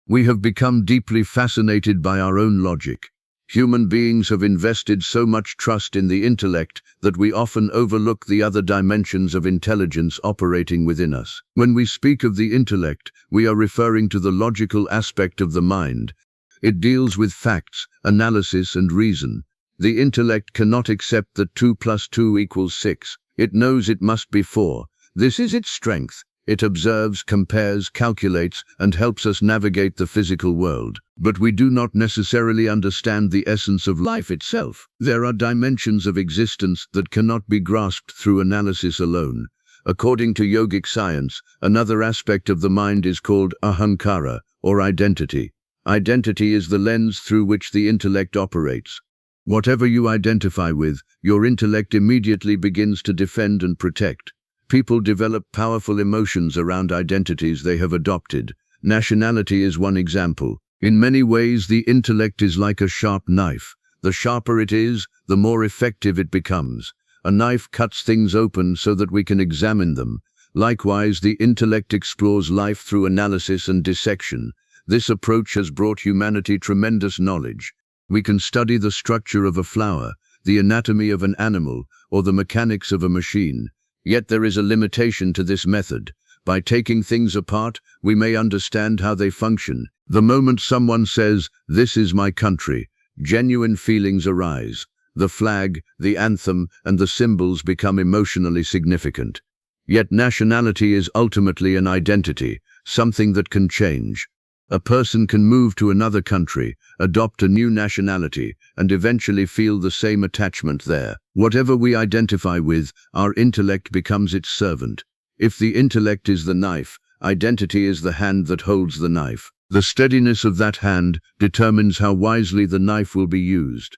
We have become deeply fascinated by our own logic. Human beings have invested so much trust in the intellect that we often overlook the other dimensions of intelligence operating within us. When we speak of the intellect, we are referring to the logical aspect of the mind. It deals with facts, analysis, and reason. The intellect cannot accept that 2 + 2 = 6. It knows it must be 4. This is its strength. It observes, compares, calculates, and helps us navigate the physical world. But we do not necessarily understand the essence of life itself. There are dimensions of existence that cannot be grasped through analysis alone. According to yogic science, another aspect of the mind is called ahankara, or identity. Identity is the lens through which the intellect operates. Whatever you identify with, your intellect immediately begins to defend and protect. People develop powerful emotions around identities they have adopted. Nationality is one example. In many ways, the intellect is like a sharp knife. The sharper it is, the more effective it becomes. A knife cuts things open so that we can examine them. Likewise, the intellect explores life through analysis and dissection. This approach has brought humanity tremendous knowledge. We can study the structure of a flower, the anatomy of an animal, or the mechanics of a machine. Yet there is a limitation to this method. By taking things apart, we may understand how they function. The moment someone says, "This is my country," genuine feelings arise. The flag, the anthem, and the symbols become emotionally significant. Yet nationality is ultimately an identity, something that can change. A person can move to another country, adopt a new nationality, and eventually feel the same attachment there. Whatever we identify with, our intellect becomes its servant. If the intellect is the knife, identity is the hand that holds the knife. The steadiness of that hand determines how wisely the knife will be used.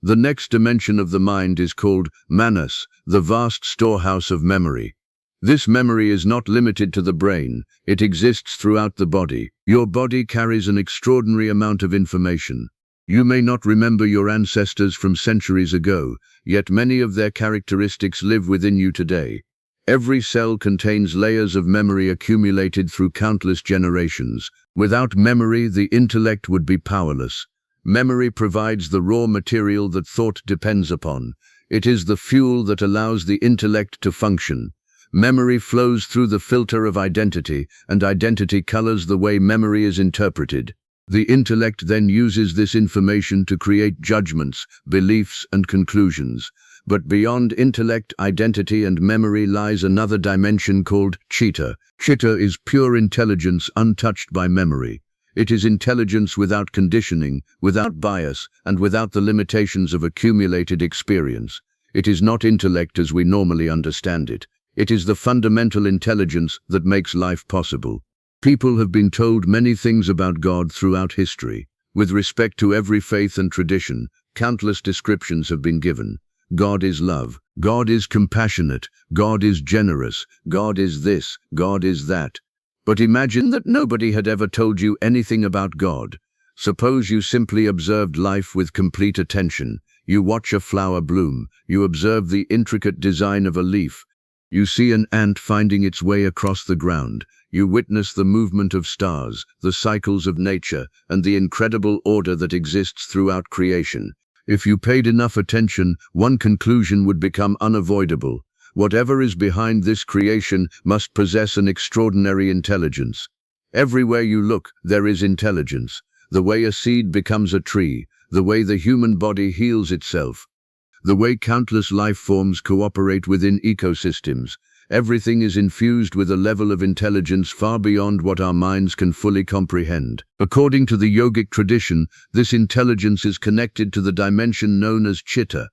The next dimension of the mind is called manas, the vast storehouse of memory. This memory is not limited to the brain, it exists throughout the body. Your body carries an extraordinary amount of information. You may not remember your ancestors from centuries ago, yet many of their characteristics live within you today. Every cell contains layers of memory accumulated through countless generations. Without memory, the intellect would be powerless. Memory provides the raw material that thought depends upon. It is the fuel that allows the intellect to function. Memory flows through the filter of identity, and identity colors the way memory is interpreted. The intellect then uses this information to create judgments, beliefs, and conclusions. But beyond intellect, identity, and memory lies another dimension called chitta. Chitta is pure intelligence untouched by memory. It is intelligence without conditioning, without bias, and without the limitations of accumulated experience. It is not intellect as we normally understand it. It is the fundamental intelligence that makes life possible. People have been told many things about God throughout history. With respect to every faith and tradition, countless descriptions have been given. God is love. God is compassionate. God is generous. God is this. God is that. But imagine that nobody had ever told you anything about God. Suppose you simply observed life with complete attention. You watch a flower bloom. You observe the intricate design of a leaf. You see an ant finding its way across the ground. You witness the movement of stars, the cycles of nature, and the incredible order that exists throughout creation. If you paid enough attention, one conclusion would become unavoidable. Whatever is behind this creation must possess an extraordinary intelligence. Everywhere you look, there is intelligence. The way a seed becomes a tree, the way the human body heals itself, the way countless life forms cooperate within ecosystems. Everything is infused with a level of intelligence far beyond what our minds can fully comprehend. According to the yogic tradition, this intelligence is connected to the dimension known as chitta.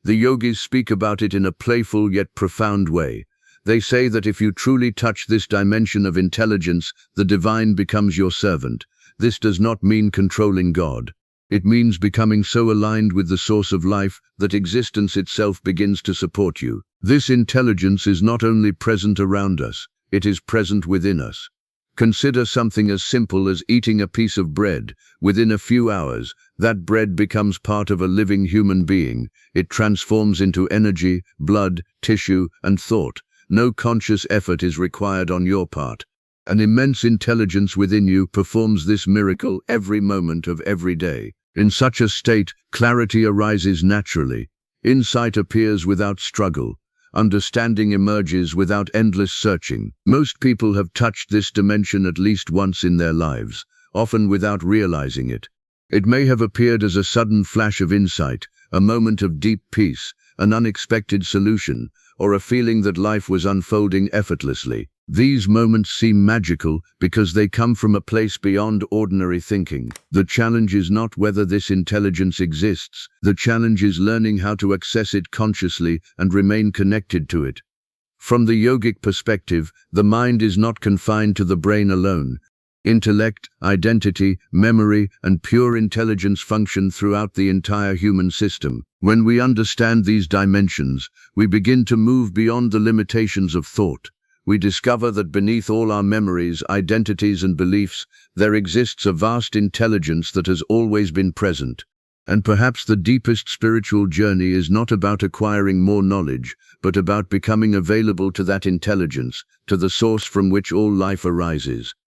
The yogis speak about it in a playful yet profound way. They say that if you truly touch this dimension of intelligence, the divine becomes your servant. This does not mean controlling God. It means becoming so aligned with the source of life that existence itself begins to support you. This intelligence is not only present around us, it is present within us. Consider something as simple as eating a piece of bread. Within a few hours, that bread becomes part of a living human being. It transforms into energy, blood, tissue, and thought. No conscious effort is required on your part. An immense intelligence within you performs this miracle every moment of every day. In such a state, clarity arises naturally. Insight appears without struggle. Understanding emerges without endless searching. Most people have touched this dimension at least once in their lives, often without realizing it. It may have appeared as a sudden flash of insight, a moment of deep peace, an unexpected solution, or a feeling that life was unfolding effortlessly. These moments seem magical because they come from a place beyond ordinary thinking. The challenge is not whether this intelligence exists. The challenge is learning how to access it consciously and remain connected to it. From the yogic perspective, the mind is not confined to the brain alone. Intellect, identity, memory, and pure intelligence function throughout the entire human system. When we understand these dimensions, we begin to move beyond the limitations of thought. We discover that beneath all our memories, identities, and beliefs, there exists a vast intelligence that has always been present. And perhaps the deepest spiritual journey is not about acquiring more knowledge, but about becoming available to that intelligence, to the source from which all life arises.